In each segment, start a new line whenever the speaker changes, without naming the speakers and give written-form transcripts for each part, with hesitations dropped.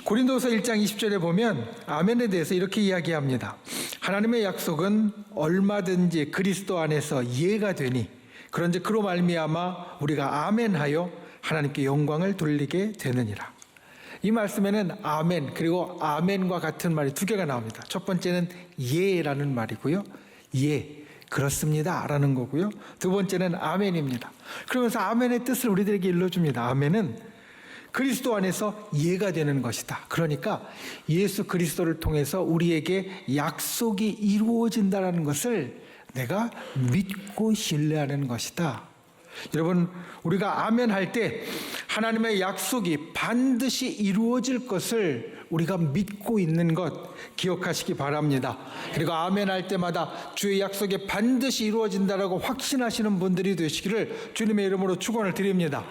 고린도서 1장 20절에 보면 아멘에 대해서 이렇게 이야기합니다. 하나님의 약속은 얼마든지 그리스도 안에서 예가 되니 그런즉 그로 말미암아 우리가 아멘하여 하나님께 영광을 돌리게 되느니라. 이 말씀에는 아멘 그리고 아멘과 같은 말이 두 개가 나옵니다. 첫 번째는 예라는 말이고요. 예, 그렇습니다 라는 거고요. 두 번째는 아멘입니다. 그러면서 아멘의 뜻을 우리들에게 일러줍니다. 아멘은 그리스도 안에서 예가 되는 것이다. 그러니까 예수 그리스도를 통해서 우리에게 약속이 이루어진다는 것을 내가 믿고 신뢰하는 것이다. 여러분, 우리가 아멘 할 때 하나님의 약속이 반드시 이루어질 것을 우리가 믿고 있는 것 기억하시기 바랍니다. 그리고 아멘 할 때마다 주의 약속이 반드시 이루어진다라고 확신하시는 분들이 되시기를 주님의 이름으로 축원을 드립니다.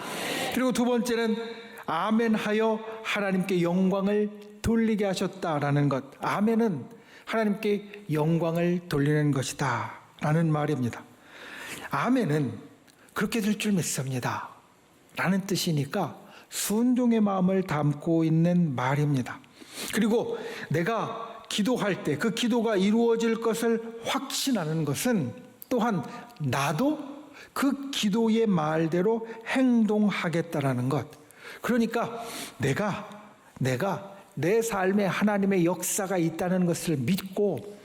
그리고 두 번째는 아멘하여 하나님께 영광을 돌리게 하셨다라는 것. 아멘은 하나님께 영광을 돌리는 것이다 라는 말입니다. 아멘은 그렇게 될 줄 믿습니다 라는 뜻이니까 순종의 마음을 담고 있는 말입니다. 그리고 내가 기도할 때 그 기도가 이루어질 것을 확신하는 것은 또한 나도 그 기도의 말대로 행동하겠다라는 것. 그러니까 내가 내 삶에 하나님의 역사가 있다는 것을 믿고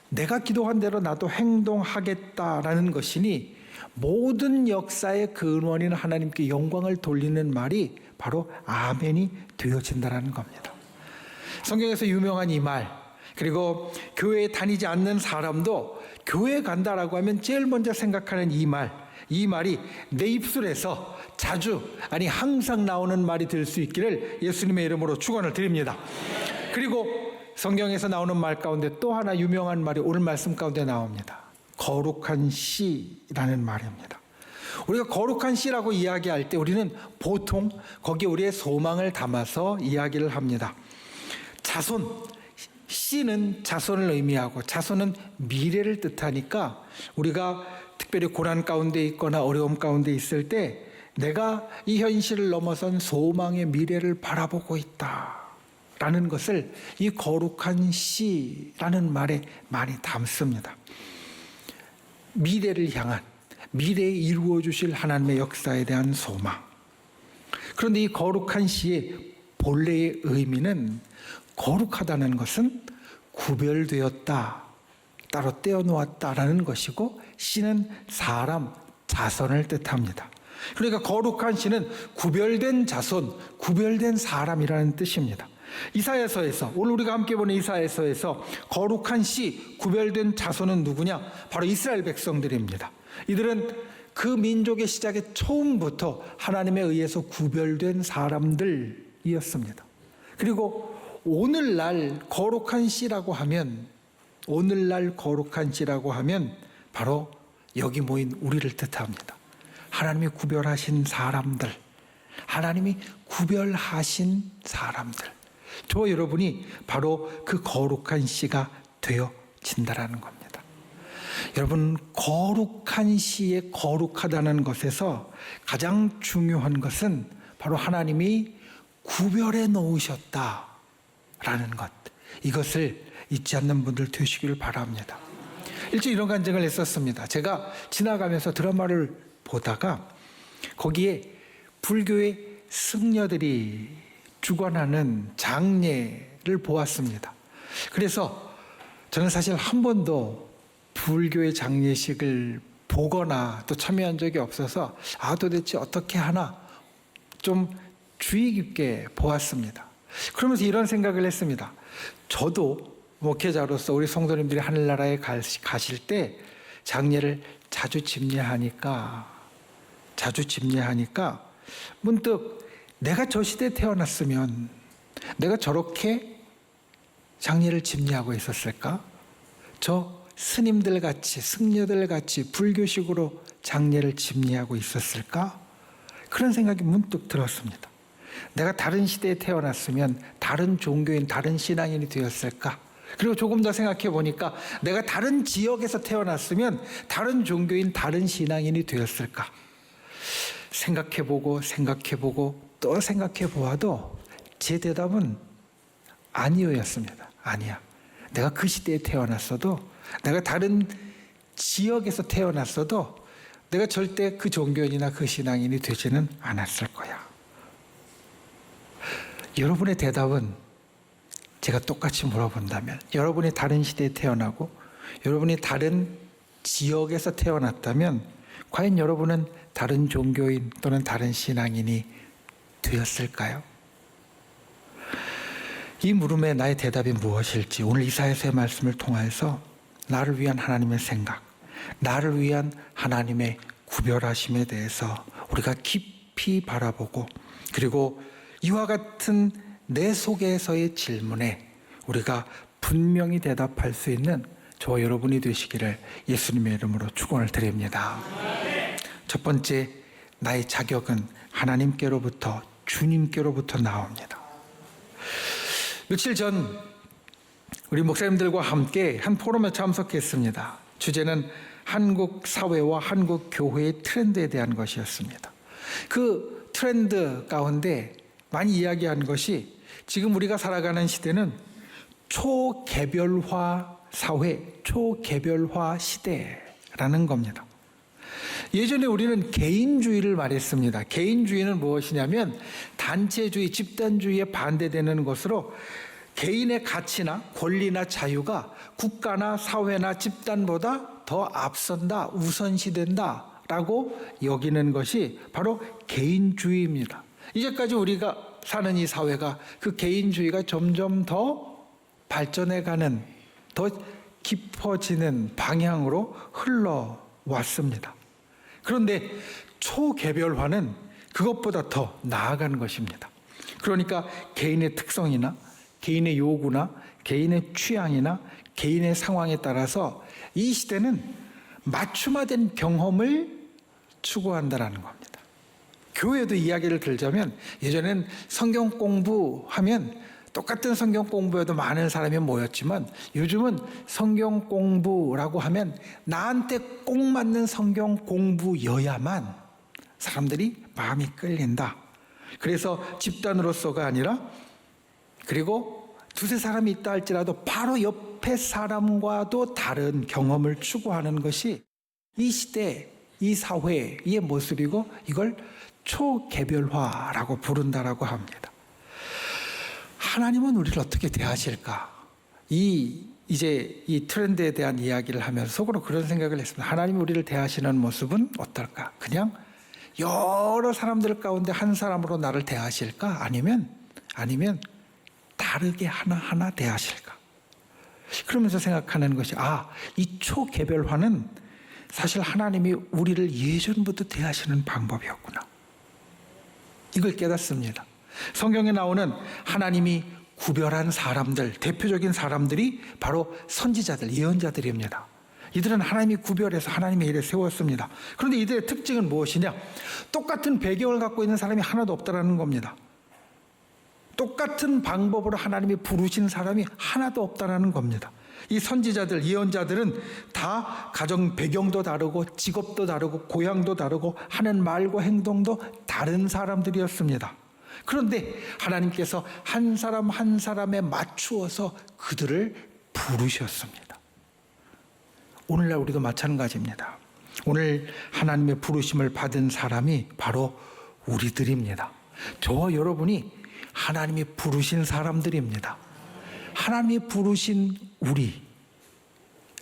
내가 기도한 대로 나도 행동하겠다라는 것이니 모든 역사의 근원인 하나님께 영광을 돌리는 말이 바로 아멘이 되어진다는 겁니다. 성경에서 유명한 이 말, 그리고 교회에 다니지 않는 사람도 교회에 간다라고 하면 제일 먼저 생각하는 이 말이 내 입술에서 자주, 아니 항상 나오는 말이 될 수 있기를 예수님의 이름으로 축원을 드립니다. 그리고 성경에서 나오는 말 가운데 또 하나 유명한 말이 오늘 말씀 가운데 나옵니다. 거룩한 씨라는 말입니다. 우리가 거룩한 씨라고 이야기할 때 우리는 보통 거기에 우리의 소망을 담아서 이야기를 합니다. 자손, 씨는 자손을 의미하고 자손은 미래를 뜻하니까 우리가 특별히 고난 가운데 있거나 어려움 가운데 있을 때 내가 이 현실을 넘어선 소망의 미래를 바라보고 있다라는 것을 이 거룩한 씨라는 말에 많이 담습니다. 미래를 향한, 미래에 이루어 주실 하나님의 역사에 대한 소망. 그런데 이 거룩한 씨의 본래의 의미는 거룩하다는 것은 구별되었다, 따로 떼어놓았다라는 것이고 씨는 사람, 자손을 뜻합니다. 그러니까 거룩한 씨는 구별된 자손, 구별된 사람이라는 뜻입니다. 이사야서에서, 오늘 우리가 함께 보는 이사야서에서 거룩한 씨, 구별된 자손은 누구냐? 바로 이스라엘 백성들입니다. 이들은 그 민족의 시작의 처음부터 하나님에 의해서 구별된 사람들이었습니다. 그리고 오늘날 거룩한 씨라고 하면 바로 여기 모인 우리를 뜻합니다. 하나님이 구별하신 사람들, 하나님이 구별하신 사람들, 저와 여러분이 바로 그 거룩한 씨가 되어진다라는 겁니다. 여러분, 거룩한 씨의 거룩하다는 것에서 가장 중요한 것은 바로 하나님이 구별해 놓으셨다라는 것, 이것을 잊지 않는 분들 되시기를 바랍니다. 일찍 이런 간증을 했었습니다. 제가 지나가면서 드라마를 보다가 거기에 불교의 승려들이 주관하는 장례를 보았습니다. 그래서 저는 사실 한 번도 불교의 장례식을 보거나 또 참여한 적이 없어서 도대체 어떻게 하나 좀 주의 깊게 보았습니다. 그러면서 이런 생각을 했습니다. 저도 목회자로서 우리 성도님들이 하늘나라에 가실 때 장례를 자주 집례하니까 문득 내가 저 시대에 태어났으면 내가 저렇게 장례를 집례하고 있었을까? 저 스님들 같이, 승려들 같이 불교식으로 장례를 집례하고 있었을까? 그런 생각이 문득 들었습니다. 내가 다른 시대에 태어났으면 다른 종교인, 다른 신앙인이 되었을까? 그리고 조금 더 생각해 보니까 내가 다른 지역에서 태어났으면 다른 종교인, 다른 신앙인이 되었을까? 생각해 보고 또 생각해 보아도 제 대답은 아니요였습니다. 아니야. 내가 그 시대에 태어났어도, 내가 다른 지역에서 태어났어도 내가 절대 그 종교인이나 그 신앙인이 되지는 않았을 거야. 여러분의 대답은 제가 똑같이 물어본다면, 여러분이 다른 시대에 태어나고 여러분이 다른 지역에서 태어났다면 과연 여러분은 다른 종교인 또는 다른 신앙인이 되었을까요? 이 물음에 나의 대답이 무엇일지 오늘 이사야서의 말씀을 통해서 나를 위한 하나님의 생각, 나를 위한 하나님의 구별하심에 대해서 우리가 깊이 바라보고, 그리고 이와 같은 내 속에서의 질문에 우리가 분명히 대답할 수 있는 저와 여러분이 되시기를 예수님의 이름으로 축원을 드립니다. 첫 번째, 나의 자격은 하나님께로부터, 주님께로부터 나옵니다. 며칠 전 우리 목사님들과 함께 한 포럼에 참석했습니다. 주제는 한국 사회와 한국 교회의 트렌드에 대한 것이었습니다. 그 트렌드 가운데 많이 이야기한 것이, 지금 우리가 살아가는 시대는 초개별화 사회, 초개별화 시대라는 겁니다. 예전에 우리는 개인주의를 말했습니다. 개인주의는 무엇이냐면 단체주의, 집단주의에 반대되는 것으로 개인의 가치나 권리나 자유가 국가나 사회나 집단보다 더 앞선다, 우선시된다 라고 여기는 것이 바로 개인주의입니다. 이제까지 우리가 사는 이 사회가 그 개인주의가 점점 더 발전해가는, 더 깊어지는 방향으로 흘러왔습니다. 그런데 초개별화는 그것보다 더 나아간 것입니다. 그러니까 개인의 특성이나 개인의 요구나 개인의 취향이나 개인의 상황에 따라서 이 시대는 맞춤화된 경험을 추구한다는 겁니다. 교회도 이야기를 들자면, 예전엔 성경 공부하면 똑같은 성경 공부에도 많은 사람이 모였지만, 요즘은 성경 공부라고 하면 나한테 꼭 맞는 성경 공부여야만 사람들이 마음이 끌린다. 그래서 집단으로서가 아니라, 그리고 두세 사람이 있다 할지라도 바로 옆에 사람과도 다른 경험을 추구하는 것이 이 시대, 이 사회의 모습이고, 이걸 초개별화라고 부른다라고 합니다. 하나님은 우리를 어떻게 대하실까? 이제 이 트렌드에 대한 이야기를 하면서 속으로 그런 생각을 했습니다. 하나님이 우리를 대하시는 모습은 어떨까? 그냥 여러 사람들 가운데 한 사람으로 나를 대하실까? 아니면 다르게 하나하나 대하실까? 그러면서 생각하는 것이, 이 초개별화는 사실 하나님이 우리를 예전부터 대하시는 방법이었구나. 이걸 깨닫습니다. 성경에 나오는 하나님이 구별한 사람들, 대표적인 사람들이 바로 선지자들, 예언자들입니다. 이들은 하나님이 구별해서 하나님의 일에 세웠습니다. 그런데 이들의 특징은 무엇이냐? 똑같은 배경을 갖고 있는 사람이 하나도 없다는 겁니다. 똑같은 방법으로 하나님이 부르신 사람이 하나도 없다는 겁니다. 이 선지자들, 예언자들은 다 가정 배경도 다르고 직업도 다르고 고향도 다르고 하는 말과 행동도 다른 사람들이었습니다. 그런데 하나님께서 한 사람 한 사람에 맞추어서 그들을 부르셨습니다. 오늘날 우리도 마찬가지입니다. 오늘 하나님의 부르심을 받은 사람이 바로 우리들입니다. 저와 여러분이 하나님이 부르신 사람들입니다. 하나님이 부르신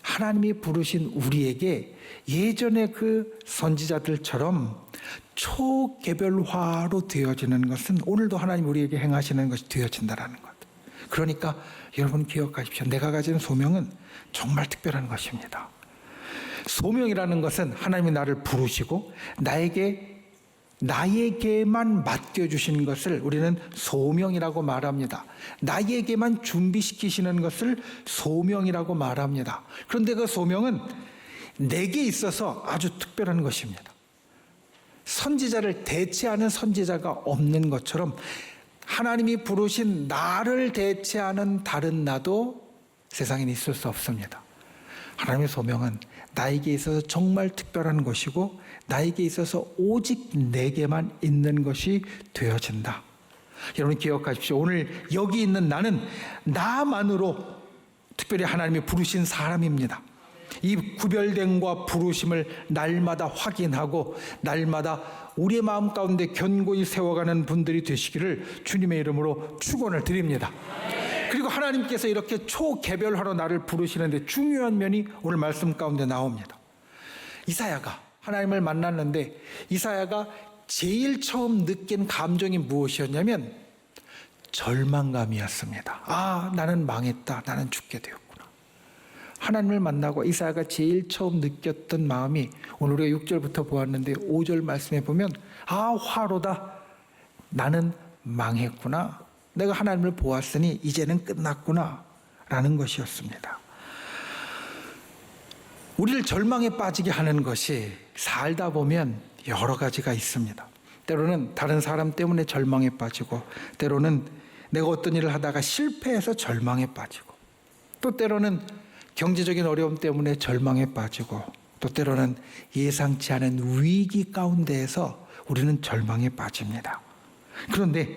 하나님이 부르신 우리에게 예전의 그 선지자들처럼 초개별화로 되어지는 것은 오늘도 하나님 우리에게 행하시는 것이 되어진다는 것. 그러니까 여러분 기억하십시오. 내가 가진 소명은 정말 특별한 것입니다. 소명이라는 것은 하나님이 나를 부르시고 나에게만 맡겨주신 것을 우리는 소명이라고 말합니다. 나에게만 준비시키시는 것을 소명이라고 말합니다. 그런데 그 소명은 내게 있어서 아주 특별한 것입니다. 선지자를 대체하는 선지자가 없는 것처럼 하나님이 부르신 나를 대체하는 다른 나도 세상에 있을 수 없습니다. 하나님의 소명은 나에게 있어서 정말 특별한 것이고 나에게 있어서 오직 내게만 있는 것이 되어진다. 여러분 기억하십시오. 오늘 여기 있는 나는 나만으로 특별히 하나님이 부르신 사람입니다. 이 구별됨과 부르심을 날마다 확인하고 날마다 우리의 마음 가운데 견고히 세워가는 분들이 되시기를 주님의 이름으로 축원을 드립니다. 그리고 하나님께서 이렇게 초개별화로 나를 부르시는데 중요한 면이 오늘 말씀 가운데 나옵니다. 이사야가 하나님을 만났는데 이사야가 제일 처음 느낀 감정이 무엇이었냐면 절망감이었습니다. 아, 나는 망했다. 나는 죽게 되었구나. 하나님을 만나고 이사야가 제일 처음 느꼈던 마음이 오늘 우리가 6절부터 보았는데 5절 말씀에 보면 아, 화로다. 나는 망했구나. 내가 하나님을 보았으니 이제는 끝났구나 라는 것이었습니다. 우리를 절망에 빠지게 하는 것이 살다 보면 여러 가지가 있습니다. 때로는 다른 사람 때문에 절망에 빠지고, 때로는 내가 어떤 일을 하다가 실패해서 절망에 빠지고, 또 때로는 경제적인 어려움 때문에 절망에 빠지고, 또 때로는 예상치 않은 위기 가운데에서 우리는 절망에 빠집니다. 그런데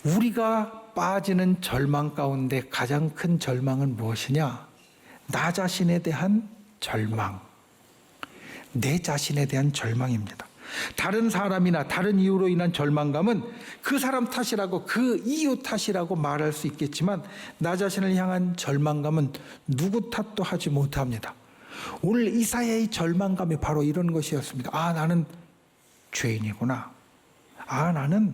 우리가 빠지는 절망 가운데 가장 큰 절망은 무엇이냐? 나 자신에 대한 절망, 내 자신에 대한 절망입니다. 다른 사람이나 다른 이유로 인한 절망감은 그 사람 탓이라고, 그 이유 탓이라고 말할 수 있겠지만 나 자신을 향한 절망감은 누구 탓도 하지 못합니다. 오늘 이사야의 절망감이 바로 이런 것이었습니다. 아, 나는 죄인이구나. 아, 나는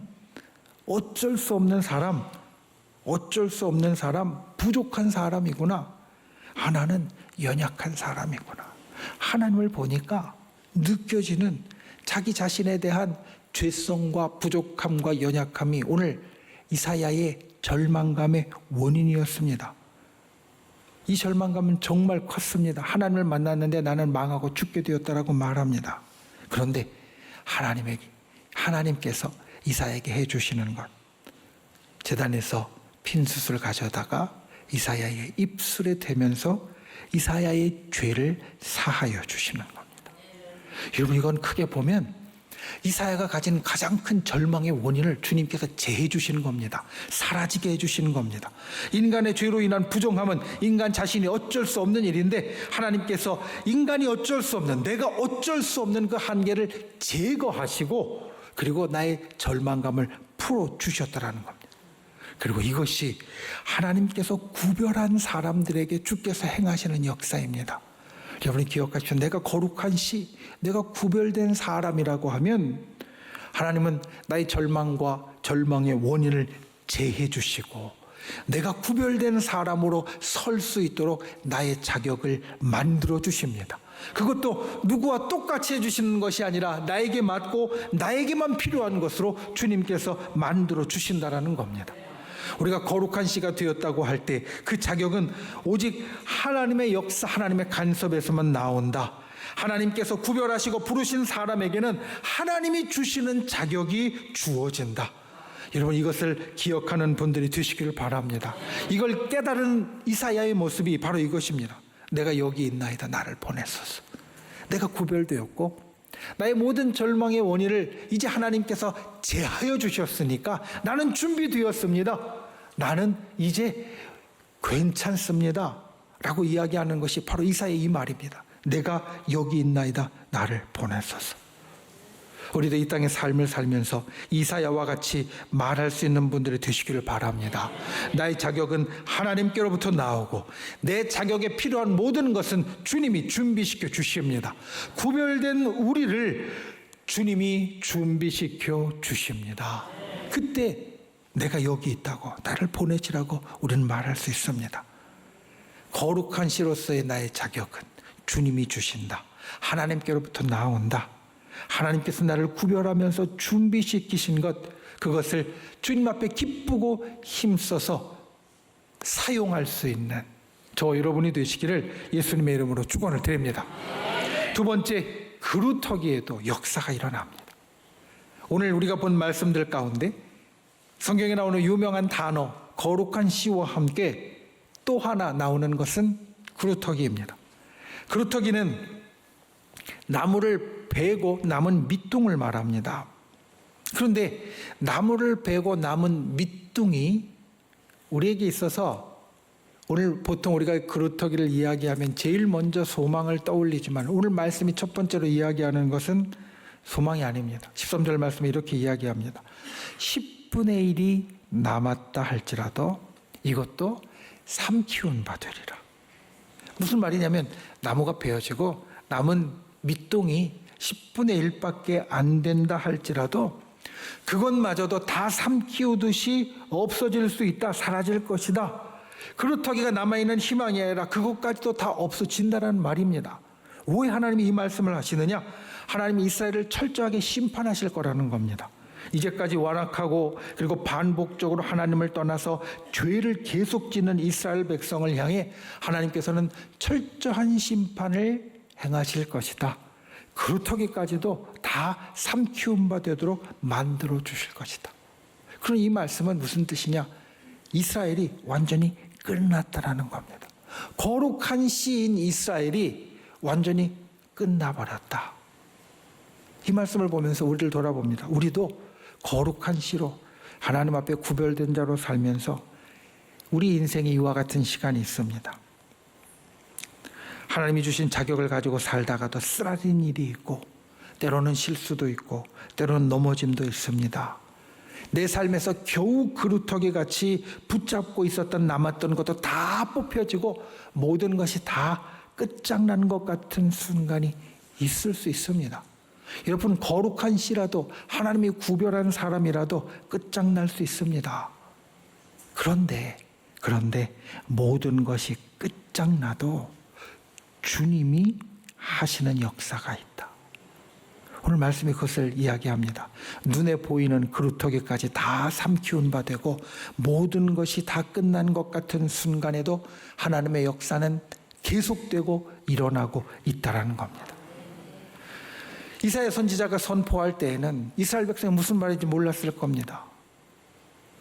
어쩔 수 없는 사람, 부족한 사람이구나. 아, 나는 연약한 사람이구나. 하나님을 보니까 느껴지는 자기 자신에 대한 죄성과 부족함과 연약함이 오늘 이사야의 절망감의 원인이었습니다. 이 절망감은 정말 컸습니다. 하나님을 만났는데 나는 망하고 죽게 되었다라고 말합니다. 그런데 하나님께서 이사야에게 해주시는 것, 제단에서 핀숯을 가져다가 이사야의 입술에 대면서 이사야의 죄를 사하여 주시는 겁니다. 여러분, 이건 크게 보면 이사야가 가진 가장 큰 절망의 원인을 주님께서 제해 주시는 겁니다. 사라지게 해주시는 겁니다. 인간의 죄로 인한 부정함은 인간 자신이 어쩔 수 없는 일인데 하나님께서 인간이 어쩔 수 없는, 내가 어쩔 수 없는 그 한계를 제거하시고 그리고 나의 절망감을 풀어주셨다라는 겁니다. 그리고 이것이 하나님께서 구별한 사람들에게 주께서 행하시는 역사입니다. 여러분이 기억하십시오. 내가 거룩한 시, 내가 구별된 사람이라고 하면 하나님은 나의 절망과 절망의 원인을 제해 주시고 내가 구별된 사람으로 설 수 있도록 나의 자격을 만들어 주십니다. 그것도 누구와 똑같이 해주시는 것이 아니라 나에게 맞고 나에게만 필요한 것으로 주님께서 만들어 주신다라는 겁니다. 우리가 거룩한 씨가 되었다고 할 때 그 자격은 오직 하나님의 역사, 하나님의 간섭에서만 나온다. 하나님께서 구별하시고 부르신 사람에게는 하나님이 주시는 자격이 주어진다. 여러분, 이것을 기억하는 분들이 되시기를 바랍니다. 이걸 깨달은 이사야의 모습이 바로 이것입니다. 내가 여기 있나이다. 나를 보내소서. 내가 구별되었고 나의 모든 절망의 원인을 이제 하나님께서 제하여 주셨으니까 나는 준비되었습니다. 나는 이제 괜찮습니다. 라고 이야기하는 것이 바로 이사야의 이 말입니다. 내가 여기 있나이다. 나를 보내소서. 우리도 이 땅의 삶을 살면서 이사야와 같이 말할 수 있는 분들이 되시기를 바랍니다. 나의 자격은 하나님께로부터 나오고 내 자격에 필요한 모든 것은 주님이 준비시켜 주십니다. 구별된 우리를 주님이 준비시켜 주십니다. 그때 내가 여기 있다고, 나를 보내시라고 우리는 말할 수 있습니다. 거룩한 씨로서의 나의 자격은 주님이 주신다. 하나님께로부터 나온다. 하나님께서 나를 구별하면서 준비시키신 것, 그것을 주님 앞에 기쁘고 힘써서 사용할 수 있는 저 여러분이 되시기를 예수님의 이름으로 축원을 드립니다. 두 번째, 그루터기에도 역사가 일어납니다. 오늘 우리가 본 말씀들 가운데 성경에 나오는 유명한 단어 거룩한 씨와 함께 또 하나 나오는 것은 그루터기입니다. 그루터기는 나무를 베고 남은 밑둥을 말합니다. 그런데 나무를 베고 남은 밑둥이 우리에게 있어서 오늘 보통 우리가 그루터기를 이야기하면 제일 먼저 소망을 떠올리지만 오늘 말씀이 첫 번째로 이야기하는 것은 소망이 아닙니다. 13절 말씀에 이렇게 이야기합니다. 10분의 1이 남았다 할지라도 이것도 삼키운 바 되리라. 무슨 말이냐면 나무가 베어지고 남은 밑둥이 10분의 1밖에 안 된다 할지라도 그것마저도 다 삼키우듯이 없어질 수 있다, 사라질 것이다. 그루터기가 남아있는 희망이 아니라 그것까지도 다 없어진다는 말입니다. 왜 하나님이 이 말씀을 하시느냐? 하나님이 이스라엘을 철저하게 심판하실 거라는 겁니다. 이제까지 완악하고 그리고 반복적으로 하나님을 떠나서 죄를 계속 짓는 이스라엘 백성을 향해 하나님께서는 철저한 심판을 행하실 것이다. 그루터기까지도 다 삼키운 바 되도록 만들어 주실 것이다. 그럼 이 말씀은 무슨 뜻이냐? 이스라엘이 완전히 끝났다라는 겁니다. 거룩한 씨인 이스라엘이 완전히 끝나버렸다. 이 말씀을 보면서 우리를 돌아봅니다. 우리도 거룩한 씨로 하나님 앞에 구별된 자로 살면서 우리 인생에 이와 같은 시간이 있습니다. 하나님이 주신 자격을 가지고 살다가도 쓰라린 일이 있고 때로는 실수도 있고 때로는 넘어짐도 있습니다. 내 삶에서 겨우 그루터기 같이 붙잡고 있었던 남았던 것도 다 뽑혀지고 모든 것이 다 끝장난 것 같은 순간이 있을 수 있습니다. 여러분, 거룩한 씨라도 하나님이 구별한 사람이라도 끝장날 수 있습니다. 그런데 모든 것이 끝장나도 주님이 하시는 역사가 있다. 오늘 말씀이 그것을 이야기합니다. 눈에 보이는 그루터기까지 다 삼키운 바 되고 모든 것이 다 끝난 것 같은 순간에도 하나님의 역사는 계속되고 일어나고 있다라는 겁니다. 이사야 선지자가 선포할 때에는 이스라엘 백성이 무슨 말인지 몰랐을 겁니다.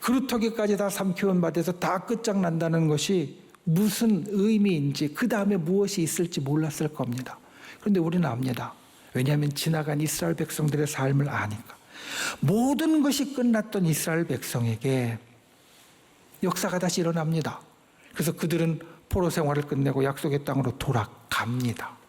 그루터기까지 다 삼키운 바 돼서 다 끝장난다는 것이 무슨 의미인지 그 다음에 무엇이 있을지 몰랐을 겁니다. 그런데 우리는 압니다. 왜냐하면 지나간 이스라엘 백성들의 삶을 아니까. 모든 것이 끝났던 이스라엘 백성에게 역사가 다시 일어납니다. 그래서 그들은 포로 생활을 끝내고 약속의 땅으로 돌아갑니다.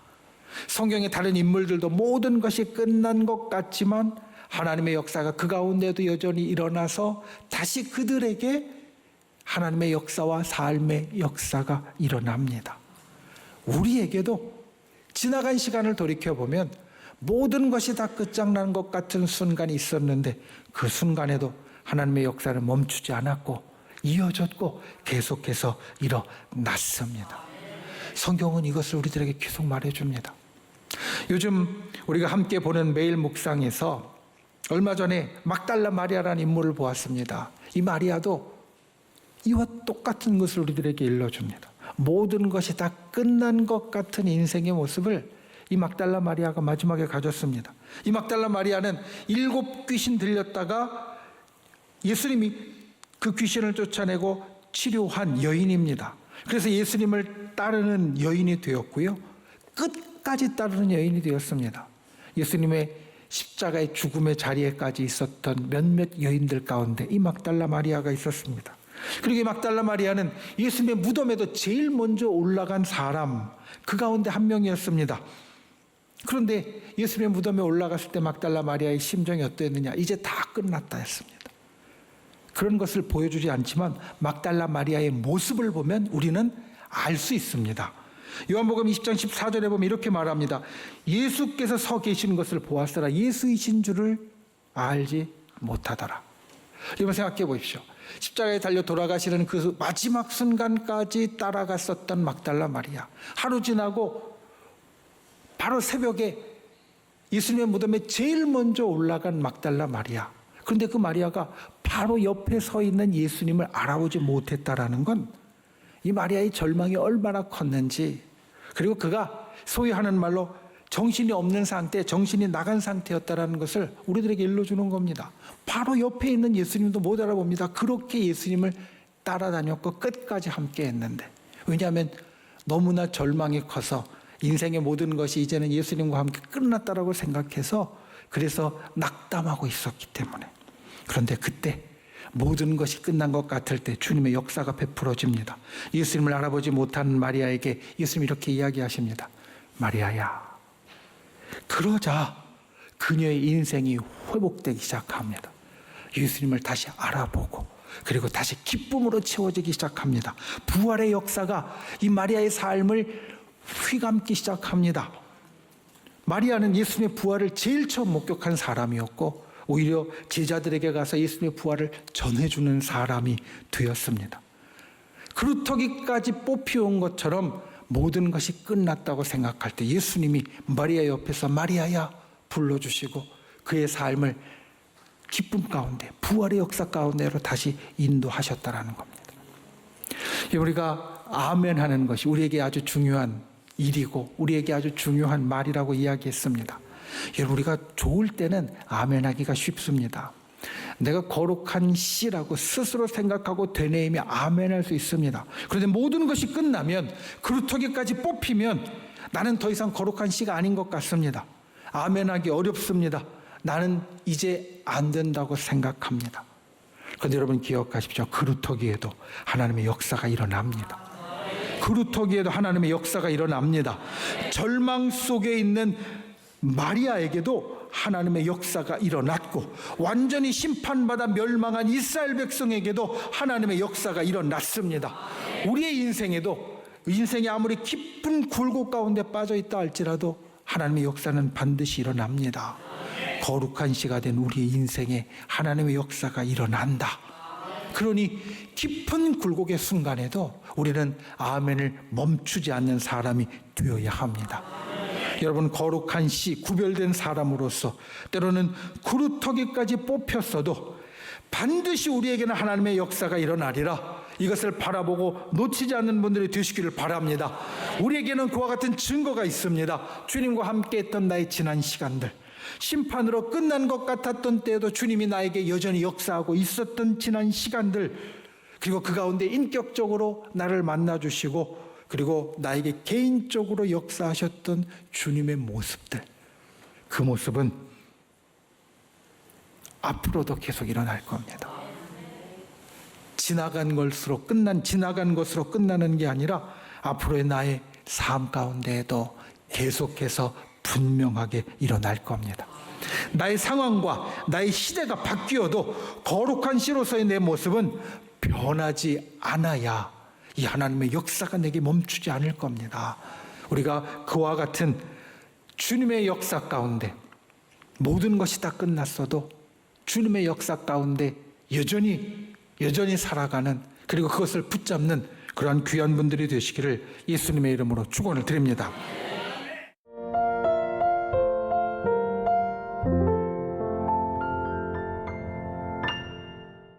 성경의 다른 인물들도 모든 것이 끝난 것 같지만 하나님의 역사가 그 가운데도 여전히 일어나서 다시 그들에게 하나님의 역사와 삶의 역사가 일어납니다. 우리에게도 지나간 시간을 돌이켜보면 모든 것이 다 끝장난 것 같은 순간이 있었는데 그 순간에도 하나님의 역사는 멈추지 않았고 이어졌고 계속해서 일어났습니다. 성경은 이것을 우리들에게 계속 말해줍니다. 요즘 우리가 함께 보는 매일 묵상에서 얼마 전에 막달라 마리아라는 인물을 보았습니다. 이 마리아도 이와 똑같은 것을 우리들에게 일러줍니다. 모든 것이 다 끝난 것 같은 인생의 모습을 이 막달라 마리아가 마지막에 가졌습니다. 이 막달라 마리아는 7 귀신 들렸다가 예수님이 그 귀신을 쫓아내고 치료한 여인입니다. 그래서 예수님을 따르는 여인이 되었고요. 끝까지 따르는 여인이 되었습니다. 예수님의 십자가의 죽음의 자리에까지 있었던 몇몇 여인들 가운데 이 막달라 마리아가 있었습니다. 그리고 이 막달라 마리아는 예수님의 무덤에도 제일 먼저 올라간 사람, 그 가운데 한 명이었습니다. 그런데 예수님의 무덤에 올라갔을 때 막달라 마리아의 심정이 어땠느냐? 이제 다 끝났다 했습니다. 그런 것을 보여주지 않지만 막달라 마리아의 모습을 보면 우리는 알 수 있습니다. 요한복음 20장 14절에 보면 이렇게 말합니다. 예수께서 서 계신 것을 보았으나 예수이신 줄을 알지 못하더라. 여러분 생각해 보십시오. 십자가에 달려 돌아가시는 그 마지막 순간까지 따라갔었던 막달라 마리아. 하루 지나고 바로 새벽에 예수님의 무덤에 제일 먼저 올라간 막달라 마리아. 그런데 그 마리아가 바로 옆에 서 있는 예수님을 알아보지 못했다라는 건 이 마리아의 절망이 얼마나 컸는지, 그리고 그가 소위 하는 말로 정신이 없는 상태, 정신이 나간 상태였다라는 것을 우리들에게 일러주는 겁니다. 바로 옆에 있는 예수님도 못 알아봅니다. 그렇게 예수님을 따라다녔고 끝까지 함께 했는데, 왜냐하면 너무나 절망이 커서 인생의 모든 것이 이제는 예수님과 함께 끝났다라고 생각해서 그래서 낙담하고 있었기 때문에. 그런데 그때 모든 것이 끝난 것 같을 때 주님의 역사가 베풀어집니다. 예수님을 알아보지 못하는 마리아에게 예수님이 이렇게 이야기하십니다. 마리아야. 그러자 그녀의 인생이 회복되기 시작합니다. 예수님을 다시 알아보고 그리고 다시 기쁨으로 채워지기 시작합니다. 부활의 역사가 이 마리아의 삶을 휘감기 시작합니다. 마리아는 예수님의 부활을 제일 처음 목격한 사람이었고 오히려 제자들에게 가서 예수님의 부활을 전해주는 사람이 되었습니다. 그루터기까지 뽑혀온 것처럼 모든 것이 끝났다고 생각할 때 예수님이 마리아 옆에서 마리아야 불러주시고 그의 삶을 기쁨 가운데 부활의 역사 가운데로 다시 인도하셨다라는 겁니다. 우리가 아멘 하는 것이 우리에게 아주 중요한 일이고 우리에게 아주 중요한 말이라고 이야기했습니다. 여러분, 우리가 좋을 때는 아멘 하기가 쉽습니다. 내가 거룩한 씨라고 스스로 생각하고 되뇌이며 아멘 할 수 있습니다. 그런데 모든 것이 끝나면 그루터기까지 뽑히면 나는 더 이상 거룩한 씨가 아닌 것 같습니다. 아멘 하기 어렵습니다. 나는 이제 안 된다고 생각합니다. 그런데 여러분 기억하십시오. 그루터기에도 하나님의 역사가 일어납니다. 그루터기에도 하나님의 역사가 일어납니다. 절망 속에 있는 마리아에게도 하나님의 역사가 일어났고 완전히 심판받아 멸망한 이스라엘 백성에게도 하나님의 역사가 일어났습니다. 우리의 인생에도 인생이 아무리 깊은 굴곡 가운데 빠져 있다 할지라도 하나님의 역사는 반드시 일어납니다. 거룩한 씨가 된 우리의 인생에 하나님의 역사가 일어난다. 그러니 깊은 굴곡의 순간에도 우리는 아멘을 멈추지 않는 사람이 되어야 합니다. 여러분, 거룩한 씨, 구별된 사람으로서 때로는 그루터기까지 뽑혔어도 반드시 우리에게는 하나님의 역사가 일어나리라. 이것을 바라보고 놓치지 않는 분들이 되시기를 바랍니다. 우리에게는 그와 같은 증거가 있습니다. 주님과 함께 했던 나의 지난 시간들, 심판으로 끝난 것 같았던 때에도 주님이 나에게 여전히 역사하고 있었던 지난 시간들, 그리고 그 가운데 인격적으로 나를 만나주시고 그리고 나에게 개인적으로 역사하셨던 주님의 모습들, 그 모습은 앞으로도 계속 일어날 겁니다. 지나간 것으로 끝나는 게 아니라 앞으로의 나의 삶 가운데에도 계속해서 분명하게 일어날 겁니다. 나의 상황과 나의 시대가 바뀌어도 거룩한 씨로서의 내 모습은 변하지 않아야 이 하나님의 역사가 내게 멈추지 않을 겁니다. 우리가 그와 같은 주님의 역사 가운데 모든 것이 다 끝났어도 주님의 역사 가운데 여전히 살아가는, 그리고 그것을 붙잡는 그러한 귀한 분들이 되시기를 예수님의 이름으로 축원을 드립니다.